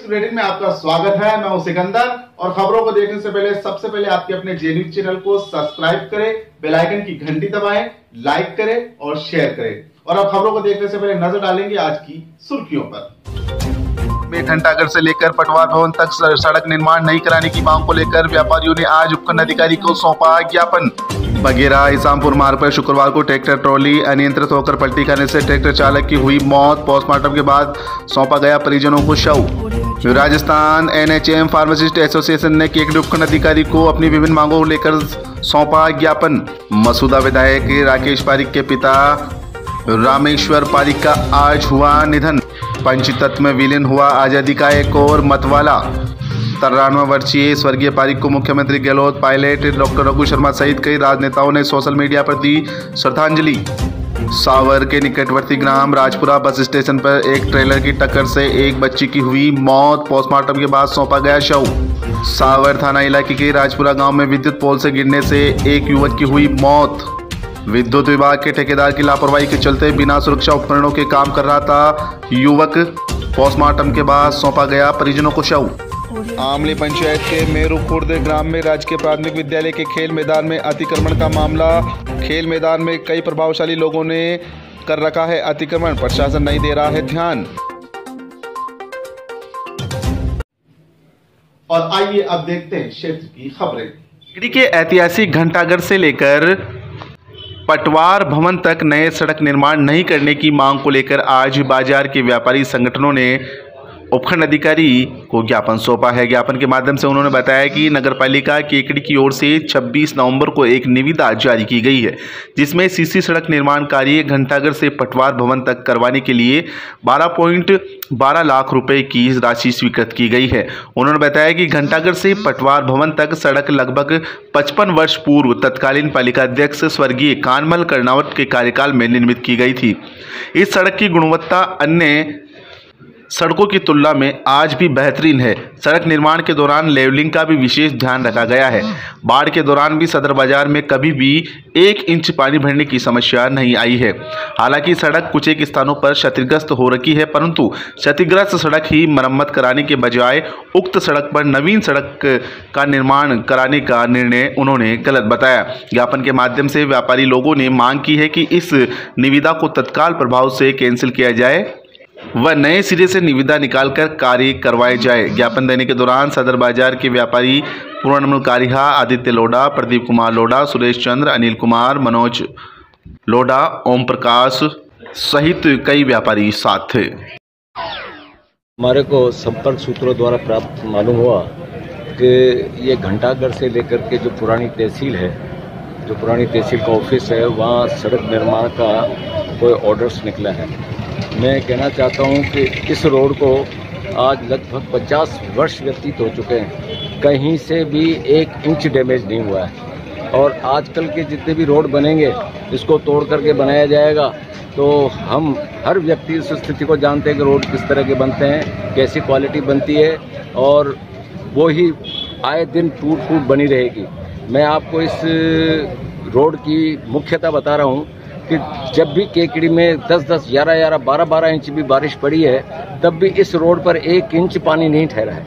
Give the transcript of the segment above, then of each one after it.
Rating में आपका स्वागत है। मैं हूं सिकंदर और खबरों को देखने से पहले सबसे पहले आपके अपने जे न्यूज चैनल को सब्सक्राइब करें, बेल आइकन की घंटी दबाएं, लाइक करें और शेयर करें। और अब खबरों को देखने से पहले नजर डालेंगे आज की सुर्खियों पर। घंटाघर से लेकर पटवार भवन तक सड़क निर्माण नहीं कराने की मांग को लेकर व्यापारियों ने आज उपखंड अधिकारी को सौंपा ज्ञापन। बघेरा इसामपुर मार्ग पर शुक्रवार को ट्रैक्टर ट्रॉली अनियंत्रित होकर पलटी खाने से ट्रैक्टर चालक की हुई मौत। पोस्टमार्टम के बाद सौंपा गया परिजनों को शव। राजस्थान NHM फार्मासिस्ट एसोसिएशन ने केकड़ी उपखंड अधिकारी को अपनी विभिन्न मांगों को लेकर सौंपा ज्ञापन। मसूदा विधायक राकेश पारीक के पिता रामेश्वर पारीक का आज हुआ निधन। पंचतत्व में विलीन हुआ आजादी का एक और मतवाला। 93 वर्षीय स्वर्गीय पारीक को मुख्यमंत्री गहलोत, पायलट डॉक्टर रघु शर्मा सहित कई राजनेताओं ने सोशल मीडिया पर दी श्रद्धांजलि। सावर के निकटवर्ती ग्राम राजपुरा बस स्टेशन पर एक ट्रेलर की टक्कर से एक बच्ची की हुई मौत। पोस्टमार्टम के बाद सौंपा गया शव। सावर थाना इलाके के राजपुरा गांव में विद्युत पोल से गिरने से एक युवक की हुई मौत। विद्युत विभाग के ठेकेदार की लापरवाही के चलते बिना सुरक्षा उपकरणों के काम कर रहा था युवक। पोस्टमार्टम के बाद सौंपा गया परिजनों को शव। आमली पंचायत के मेरू खुर्द ग्राम में राजकीय प्राथमिक विद्यालय के खेल मैदान में अतिक्रमण का मामला। खेल मैदान में कई प्रभावशाली लोगों ने कर रखा है अतिक्रमण, प्रशासन नहीं दे रहा है ध्यान। और आइए अब देखते हैं क्षेत्र की खबरें। केकड़ी के ऐतिहासिक घंटाघर से लेकर पटवार भवन तक नए सड़क निर्माण नहीं करने की मांग को लेकर आज बाजार के व्यापारी संगठनों ने उपखंड अधिकारी को ज्ञापन सौंपा है। ज्ञापन के माध्यम से उन्होंने बताया कि नगरपालिका केकड़ी की ओर से 26 नवंबर को एक निविदा जारी की गई है, जिसमें सीसी सड़क निर्माण कार्य घंटाघर से पटवार भवन तक करवाने के लिए 12.12 लाख रुपए की राशि स्वीकृत की गई है। उन्होंने बताया कि घंटाघर से पटवार भवन तक सड़क लगभग 55 वर्ष पूर्व तत्कालीन पालिका अध्यक्ष स्वर्गीय कानमल कर्णावत के कार्यकाल में निर्मित की गई थी। इस सड़क की गुणवत्ता अन्य सड़कों की तुलना में आज भी बेहतरीन है। सड़क निर्माण के दौरान लेवलिंग का भी विशेष ध्यान रखा गया है। बाढ़ के दौरान भी सदर बाजार में कभी भी 1 इंच पानी भरने की समस्या नहीं आई है। हालांकि सड़क कुछ एक स्थानों पर क्षतिग्रस्त हो रखी है, परंतु क्षतिग्रस्त सड़क ही मरम्मत कराने के बजाय उक्त सड़क पर नवीन सड़क का निर्माण कराने का निर्णय उन्होंने गलत बताया। ज्ञापन के माध्यम से व्यापारी लोगों ने मांग की है कि इस निविदा को तत्काल प्रभाव से कैंसिल किया जाए व नए सिरे से निविदा निकालकर कार्य करवाए जाए। ज्ञापन देने के दौरान सदर बाजार के व्यापारी पूर्णमल कारिहा, आदित्य लोढ़ा, प्रदीप कुमार लोढ़ा, सुरेश चंद्र, अनिल कुमार, मनोज लोढ़ा, ओम प्रकाश सहित कई व्यापारी साथ थे। हमारे को संपर्क सूत्रों द्वारा प्राप्त मालूम हुआ कि ये घंटाघर से लेकर के जो पुरानी तहसील है, जो पुरानी तहसील का ऑफिस है, वहाँ सड़क निर्माण का कोई ऑर्डर्स निकला है। मैं कहना चाहता हूं कि इस रोड को आज लगभग 50 वर्ष व्यतीत हो चुके हैं, कहीं से भी 1 इंच डैमेज नहीं हुआ है। और आजकल के जितने भी रोड बनेंगे इसको तोड़ करके बनाया जाएगा। तो हम हर व्यक्ति इस स्थिति को जानते हैं कि रोड किस तरह के बनते हैं, कैसी क्वालिटी बनती है, और वो ही आए दिन टूट फूट बनी रहेगी। मैं आपको इस रोड की मुख्यता बता रहा हूँ कि जब भी केकड़ी में 10-10, 11-11, 12-12 इंच भी बारिश पड़ी है, तब भी इस रोड पर 1 इंच पानी नहीं ठहरा है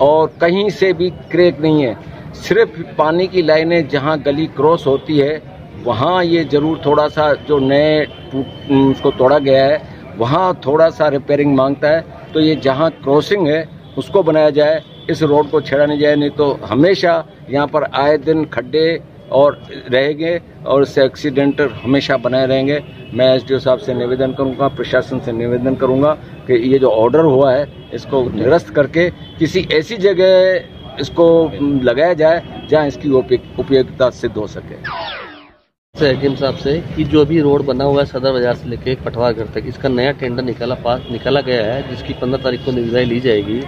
और कहीं से भी क्रैक नहीं है। सिर्फ पानी की लाइनें जहां गली क्रॉस होती है वहां ये जरूर थोड़ा सा जो नए उसको तोड़ा गया है, वहां थोड़ा सा रिपेयरिंग मांगता है। तो ये जहां क्रॉसिंग है उसको बनाया जाए, इस रोड को छेड़ा नहीं जाए, नहीं तो हमेशा यहाँ पर आए दिन खड्डे और रहेंगे और इससे एक्सीडेंट हमेशा बनाए रहेंगे। मैं SDO साहब से निवेदन करूंगा, प्रशासन से निवेदन करूंगा कि ये जो ऑर्डर हुआ है इसको निरस्त करके किसी ऐसी जगह इसको लगाया जाए जहां इसकी उपयोगिता सिद्ध हो सके। HM साहब से कि जो भी रोड बना हुआ है सदर बाजार से लेके पटवार घर तक, इसका नया टेंडर निकाला गया है, जिसकी 15 तारीख को निविदा ली जाएगी।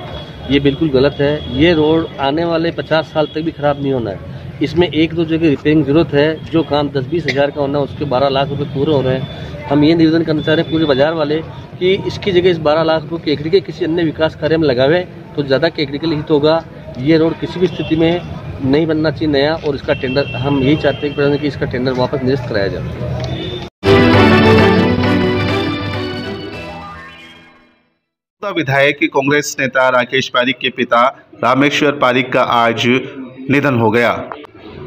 ये बिल्कुल गलत है। ये रोड आने वाले 50 साल तक भी खराब नहीं होना है। इसमें 1-2 जगह रिपेयरिंग जरूरत है। जो काम 10-20 हज़ार का होना है उसके 12 लाख रुपए पूरे हो रहे हैं। हम ये निवेदन करना चाह रहे हैं पूरे बाजार वाले कि इसकी जगह इस 12 लाख रुपये केकड़ी के किसी अन्य विकास कार्य में लगावे तो ज़्यादा केकड़ी के लिए हित होगा। ये रोड किसी भी स्थिति में नहीं बनना चाहिए नया, और इसका टेंडर हम यही चाहते हैं कि इसका टेंडर वापस निरस्त कराया जाए। विधायक कांग्रेस नेता राकेश पारीक के पिता रामेश्वर पारीक का आज निधन हो गया।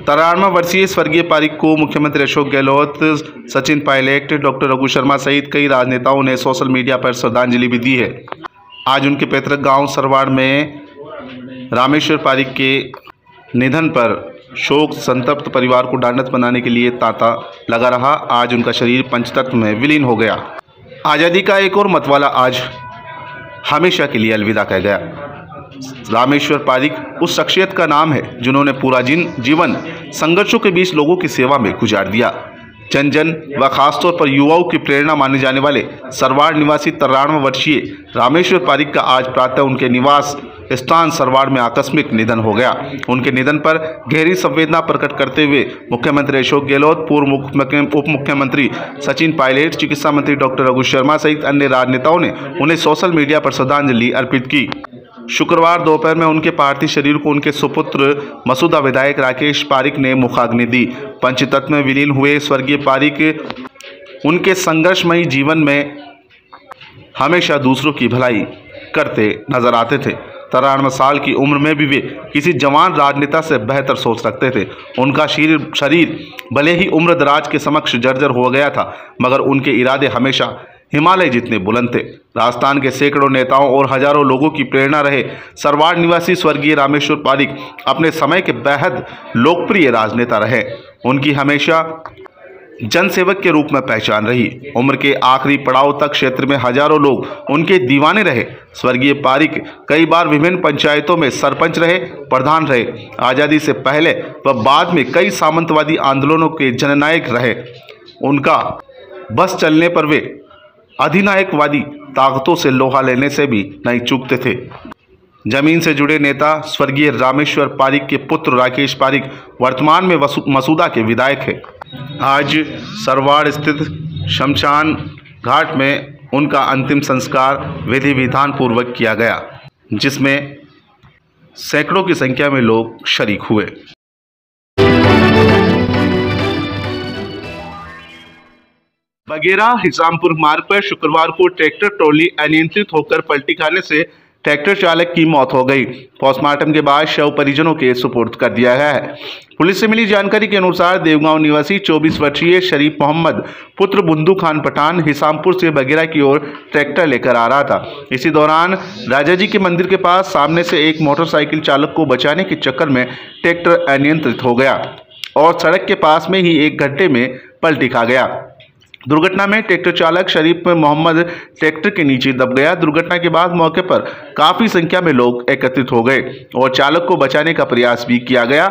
93 वर्षीय स्वर्गीय पारीक को मुख्यमंत्री अशोक गहलोत, सचिन पायलट, डॉक्टर रघु शर्मा सहित कई राजनेताओं ने सोशल मीडिया पर श्रद्धांजलि भी दी है। आज उनके पैतृक गांव सरवाड़ में रामेश्वर पारीक के निधन पर शोक संतप्त परिवार को ढांढस बनाने के लिए तांता लगा रहा। आज उनका शरीर पंचतत्व में विलीन हो गया। आज़ादी का एक और मतवाला आज हमेशा के लिए अलविदा कह गया। रामेश्वर पारीक उस शख्सियत का नाम है जिन्होंने पूरा जीवन संघर्षों के बीच लोगों की सेवा में गुजार दिया। जन जन व खासतौर पर युवाओं की प्रेरणा माने जाने वाले सरवाड़ निवासी 93 वर्षीय रामेश्वर पारीक का आज प्रातः उनके निवास स्थान सरवाड़ में आकस्मिक निधन हो गया। उनके निधन पर गहरी संवेदना प्रकट करते हुए मुख्यमंत्री अशोक गहलोत, पूर्व उप मुख्यमंत्री सचिन पायलट, चिकित्सा मंत्री डॉक्टर रघु शर्मा सहित अन्य राजनेताओं ने उन्हें सोशल मीडिया पर श्रद्धांजलि अर्पित की। शुक्रवार दोपहर में उनके पार्थिव शरीर को उनके सुपुत्र मसूदा विधायक राकेश पारीक ने मुखाग्नि दी। पंचतत्व में विलीन हुए स्वर्गीय पारीक उनके संघर्षमयी जीवन में हमेशा दूसरों की भलाई करते नजर आते थे। 93 साल की उम्र में भी वे किसी जवान राजनेता से बेहतर सोच रखते थे। उनका शरीर भले ही उम्र दराज के समक्ष जर्जर हो गया था, मगर उनके इरादे हमेशा हिमालय जितने बुलंद थे। राजस्थान के सैकड़ों नेताओं और हजारों लोगों की प्रेरणा रहे सरवाड़ निवासी स्वर्गीय रामेश्वर पारीक अपने समय के बेहद लोकप्रिय राजनेता रहे। उनकी हमेशा जनसेवक के रूप में पहचान रही। उम्र के आखिरी पड़ाव तक क्षेत्र में हजारों लोग उनके दीवाने रहे। स्वर्गीय पारीक कई बार विभिन्न पंचायतों में सरपंच रहे, प्रधान रहे। आज़ादी से पहले व बाद में कई सामंतवादी आंदोलनों के जननायक रहे। उनका बस चलने पर वे अधिनायकवादी ताकतों से लोहा लेने से भी नहीं चूकते थे। जमीन से जुड़े नेता स्वर्गीय रामेश्वर पारीक के पुत्र राकेश पारीक वर्तमान में मसूदा के विधायक हैं। आज सरवाड़ स्थित शमशान घाट में उनका अंतिम संस्कार विधि विधान पूर्वक किया गया, जिसमें सैकड़ों की संख्या में लोग शरीक हुए। बगेरा हिसामपुर मार्ग पर शुक्रवार को ट्रैक्टर ट्रॉली अनियंत्रित होकर पलटी खाने से ट्रैक्टर चालक की मौत हो गई। पोस्टमार्टम के बाद शव परिजनों के सुपुर्द कर दिया गया है। पुलिस से मिली जानकारी के अनुसार देवगांव निवासी 24 वर्षीय शरीफ मोहम्मद पुत्र बुंदू खान पठान हिसामपुर से बगेरा की ओर ट्रैक्टर लेकर आ रहा था। इसी दौरान राजा जी के मंदिर के पास सामने से एक मोटरसाइकिल चालक को बचाने के चक्कर में ट्रैक्टर अनियंत्रित हो गया और सड़क के पास में ही एक गड्ढे में पलटी खा गया। दुर्घटना में ट्रैक्टर चालक शरीफ मोहम्मद ट्रैक्टर के नीचे दब गया। दुर्घटना के बाद मौके पर काफी संख्या में लोग एकत्रित हो गए और चालक को बचाने का प्रयास भी किया गया।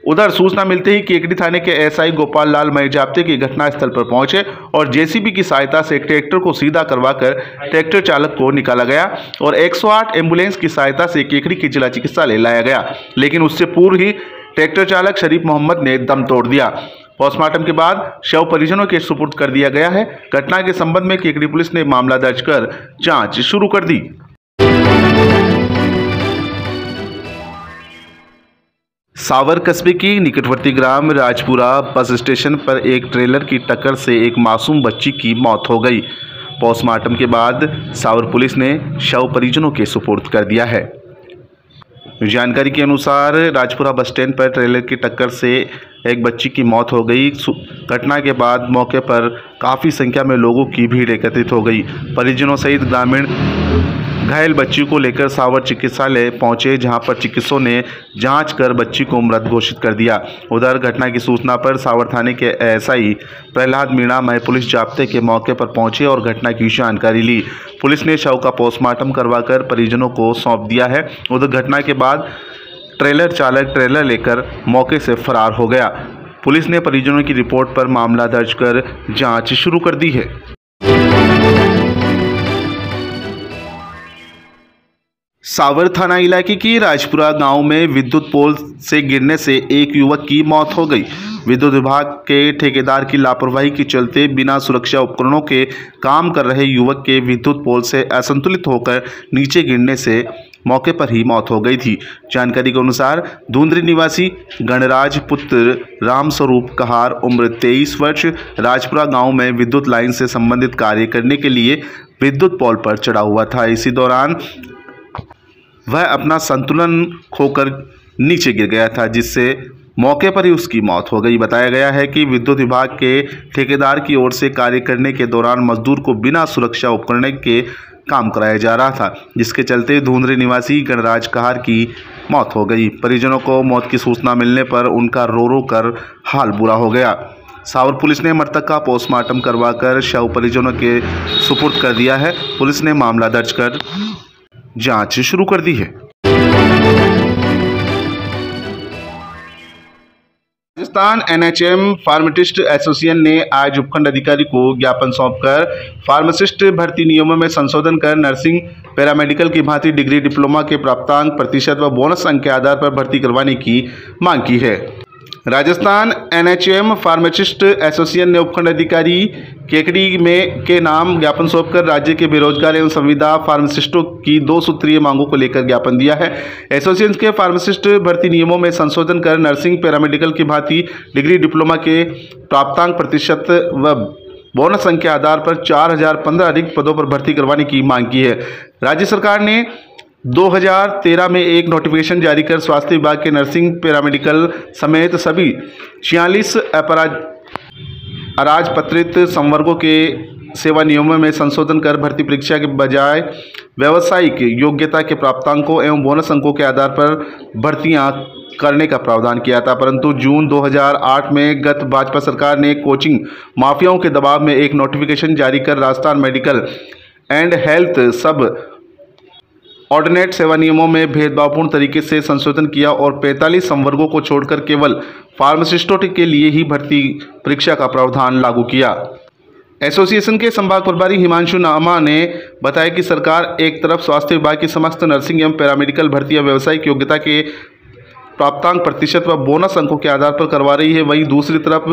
उधर सूचना मिलते ही केकड़ी थाने के एसआई गोपाल लाल महिजाप्ते की घटनास्थल पर पहुंचे और जेसीबी की सहायता से ट्रैक्टर को सीधा करवाकर ट्रैक्टर चालक को निकाला गया और 108 एम्बुलेंस की सहायता से केकड़ी के जिला चिकित्सालय लाया गया, लेकिन उससे पूर्व ही ट्रैक्टर चालक शरीफ मोहम्मद ने दम तोड़ दिया। पोस्टमार्टम के बाद शव परिजनों के सुपुर्द कर दिया गया है। घटना के संबंध में केकड़ी पुलिस ने मामला दर्ज कर जांच शुरू कर दी। सावर कस्बे की निकटवर्ती ग्राम राजपुरा बस स्टेशन पर एक ट्रेलर की टक्कर से एक मासूम बच्ची की मौत हो गई। पोस्टमार्टम के बाद सावर पुलिस ने शव परिजनों के सुपुर्द कर दिया है। जानकारी के अनुसार राजपुरा बस स्टैंड पर ट्रेलर की टक्कर से एक बच्ची की मौत हो गई। घटना के बाद मौके पर काफ़ी संख्या में लोगों की भीड़ एकत्रित हो गई। परिजनों सहित ग्रामीण घायल बच्ची को लेकर सावर चिकित्सालय पहुंचे, जहां पर चिकित्सकों ने जांच कर बच्ची को मृत घोषित कर दिया। उधर घटना की सूचना पर सावर थाने के एसआई प्रहलाद मीणा मय पुलिस जाब्ते के मौके पर पहुंचे और घटना की जानकारी ली। पुलिस ने शव का पोस्टमार्टम करवाकर परिजनों को सौंप दिया है। उधर घटना के बाद ट्रेलर चालक ट्रेलर लेकर मौके से फरार हो गया। पुलिस ने परिजनों की रिपोर्ट पर मामला दर्ज कर जांच शुरू कर दी है। सावर थाना इलाके की राजपुरा गांव में विद्युत पोल से गिरने से एक युवक की मौत हो गई। विद्युत विभाग के ठेकेदार की लापरवाही के चलते बिना सुरक्षा उपकरणों के काम कर रहे युवक के विद्युत पोल से असंतुलित होकर नीचे गिरने से मौके पर ही मौत हो गई थी। जानकारी के अनुसार धुंधरी निवासी गणराज पुत्र रामस्वरूप कहार उम्र 23 वर्ष राजपुरा गांव में विद्युत लाइन से संबंधित कार्य करने के लिए विद्युत पोल पर चढ़ा हुआ था। इसी दौरान वह अपना संतुलन खोकर नीचे गिर गया था, जिससे मौके पर ही उसकी मौत हो गई। बताया गया है कि विद्युत विभाग के ठेकेदार की ओर से कार्य करने के दौरान मजदूर को बिना सुरक्षा उपकरण के काम कराया जा रहा था, जिसके चलते धुंधरी निवासी गणराज कहार की मौत हो गई। परिजनों को मौत की सूचना मिलने पर उनका रो रो कर हाल बुरा हो गया। सावर पुलिस ने मृतक का पोस्टमार्टम करवाकर शव परिजनों के सुपुर्द कर दिया है। पुलिस ने मामला दर्ज कर जांच शुरू कर दी है। राजस्थान एनएचएम फार्मासिस्ट एसोसिएशन ने आज उपखंड अधिकारी को ज्ञापन सौंपकर फार्मासिस्ट भर्ती नियमों में संशोधन कर नर्सिंग पैरामेडिकल की भांति डिग्री डिप्लोमा के प्राप्तांक प्रतिशत व बोनस अंक के आधार पर भर्ती करवाने की मांग की है। राजस्थान एनएचएम फार्मासिस्ट एसोसिएशन ने उपखंड अधिकारी केकड़ी में के नाम ज्ञापन सौंपकर राज्य के बेरोजगार एवं संविदा फार्मासिस्टों की 2 सूत्रीय मांगों को लेकर ज्ञापन दिया है। एसोसिएशन के फार्मासिस्ट भर्ती नियमों में संशोधन कर नर्सिंग पैरामेडिकल की भांति डिग्री डिप्लोमा के प्राप्तांक प्रतिशत व बोनस अंक के आधार पर 4015 रिक्त पदों पर भर्ती करवाने की मांग की है। राज्य सरकार ने 2013 में एक नोटिफिकेशन जारी कर स्वास्थ्य विभाग के नर्सिंग पैरामेडिकल समेत सभी 46 अराजपत्रित संवर्गों के सेवा नियमों में संशोधन कर भर्ती परीक्षा के बजाय व्यावसायिक योग्यता के प्राप्तांकों एवं बोनस अंकों के आधार पर भर्तियां करने का प्रावधान किया था। परंतु जून 2008 में गत भाजपा सरकार ने कोचिंग माफियाओं के दबाव में एक नोटिफिकेशन जारी कर राजस्थान मेडिकल एंड हेल्थ सब ऑर्डिनेट सेवा नियमों में भेदभावपूर्ण तरीके से संशोधन किया और 45 संवर्गों को छोड़कर केवल फार्मासिस्टों के लिए ही भर्ती परीक्षा का प्रावधान लागू किया। एसोसिएशन के संभाग प्रभारी हिमांशु नामा ने बताया कि सरकार एक तरफ स्वास्थ्य विभाग की समस्त नर्सिंग एवं पैरामेडिकल भर्तियां व्यावसायिक योग्यता के प्राप्तांक प्रतिशत व बोनस अंकों के आधार पर करवा रही है, वहीं दूसरी तरफ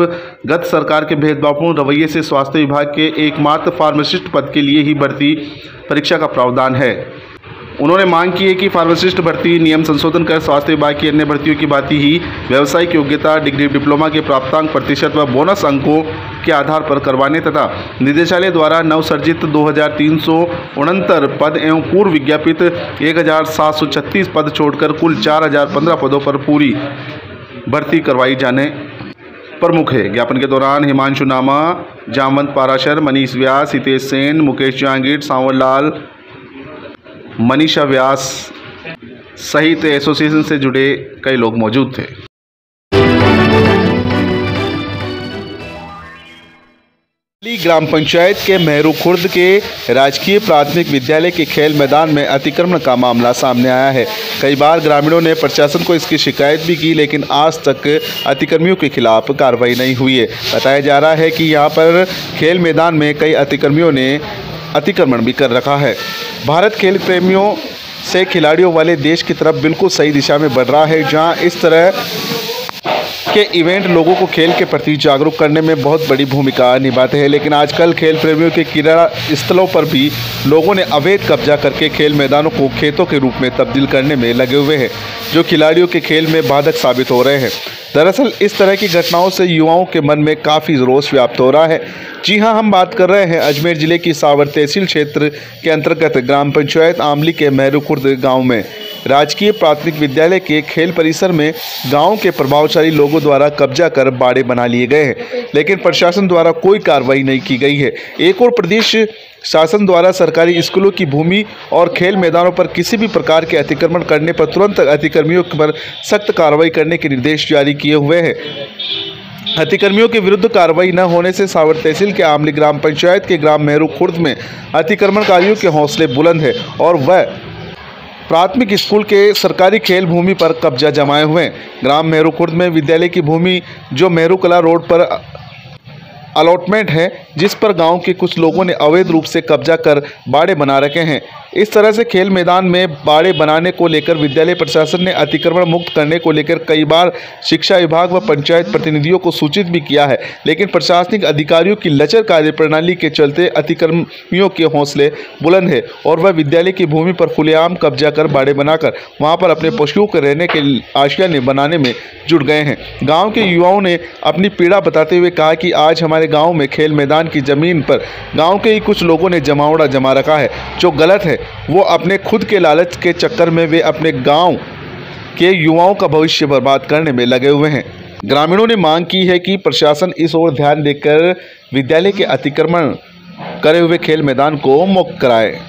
गत सरकार के भेदभावपूर्ण रवैये से स्वास्थ्य विभाग के एकमात्र फार्मासिस्ट पद के लिए ही भर्ती परीक्षा का प्रावधान है। उन्होंने मांग की है कि फार्मासिस्ट भर्ती नियम संशोधन कर स्वास्थ्य विभाग की अन्य भर्तियों की भांति ही व्यावसायिक योग्यता डिग्री डिप्लोमा के प्राप्तांक प्रतिशत व बोनस अंकों के आधार पर करवाने तथा निदेशालय द्वारा नवसर्जित 2369 पद एवं पूर्व विज्ञापित 1736 पद छोड़कर कुल 4015 पदों पर पूरी भर्ती करवाई जाने प्रमुख है। ज्ञापन के दौरान हिमांशु नामा, जामवंत पाराशर, मनीष व्यास, हितेश सेन, मुकेश जहांगीर, सांवर लाल, मनीषा व्यास सहित एसोसिएशन से जुड़े कई लोग मौजूद थे। ग्राम पंचायत के मेहरू खुर्द के राजकीय प्राथमिक विद्यालय के खेल मैदान में अतिक्रमण का मामला सामने आया है। कई बार ग्रामीणों ने प्रशासन को इसकी शिकायत भी की, लेकिन आज तक अतिक्रमियों के खिलाफ कार्रवाई नहीं हुई है। बताया जा रहा है कि यहां पर खेल मैदान में कई अतिक्रमियों ने अतिक्रमण भी कर रखा है। भारत खेल प्रेमियों से खिलाड़ियों वाले देश की तरफ बिल्कुल सही दिशा में बढ़ रहा है, जहां इस तरह के इवेंट लोगों को खेल के प्रति जागरूक करने में बहुत बड़ी भूमिका निभाते हैं। लेकिन आजकल खेल प्रेमियों के क्रीड़ा स्थलों पर भी लोगों ने अवैध कब्जा करके खेल मैदानों को खेतों के रूप में तब्दील करने में लगे हुए हैं, जो खिलाड़ियों के खेल में बाधक साबित हो रहे हैं। दरअसल इस तरह की घटनाओं से युवाओं के मन में काफ़ी रोष व्याप्त हो रहा है। जी हां, हम बात कर रहे हैं अजमेर जिले की सावर तहसील क्षेत्र के अंतर्गत ग्राम पंचायत आमली के मेहरू खुर्द गाँव में राजकीय प्राथमिक विद्यालय के खेल परिसर में गांव के प्रभावशाली लोगों द्वारा कब्जा कर बाड़े बना लिए गए हैं, लेकिन प्रशासन द्वारा कोई कार्रवाई नहीं की गई है। एक और प्रदेश शासन द्वारा सरकारी स्कूलों की भूमि और खेल मैदानों पर किसी भी प्रकार के अतिक्रमण करने पर तुरंत अतिक्रमियों पर सख्त कार्रवाई करने के निर्देश जारी किए हुए हैं। अतिक्रमियों के विरुद्ध कार्रवाई न होने से सावर तहसील के आमली ग्राम पंचायत के ग्राम मेहरू खुर्द में अतिक्रमणकारियों के हौसले बुलंद है और वह प्राथमिक स्कूल के सरकारी खेल भूमि पर कब्जा जमाए हुए हैं। ग्राम मेहरू खुर्द में विद्यालय की भूमि जो मेहरू कला रोड पर अलॉटमेंट है, जिस पर गांव के कुछ लोगों ने अवैध रूप से कब्जा कर बाड़े बना रखे हैं। इस तरह से खेल मैदान में बाड़े बनाने को लेकर विद्यालय प्रशासन ने अतिक्रमण मुक्त करने को लेकर कई बार शिक्षा विभाग व पंचायत प्रतिनिधियों को सूचित भी किया है, लेकिन प्रशासनिक अधिकारियों की लचर कार्यप्रणाली के चलते अतिक्रमियों के हौसले बुलंद है और वह विद्यालय की भूमि पर खुलेआम कब्जा कर बाड़े बनाकर वहां पर अपने पशुओं को रहने के आशियाने बनाने में जुट गए हैं। गांव के युवाओं ने अपनी पीड़ा बताते हुए कहा कि आज हमारे गांव में खेल मैदान की जमीन पर गांव के ही कुछ लोगों ने जमावड़ा जमा रखा है, जो गलत है। वो अपने खुद के लालच के चक्कर में वे अपने गांव के युवाओं का भविष्य बर्बाद करने में लगे हुए हैं। ग्रामीणों ने मांग की है कि प्रशासन इस ओर ध्यान देकर विद्यालय के अतिक्रमण करे हुए खेल मैदान को मुक्त कराए।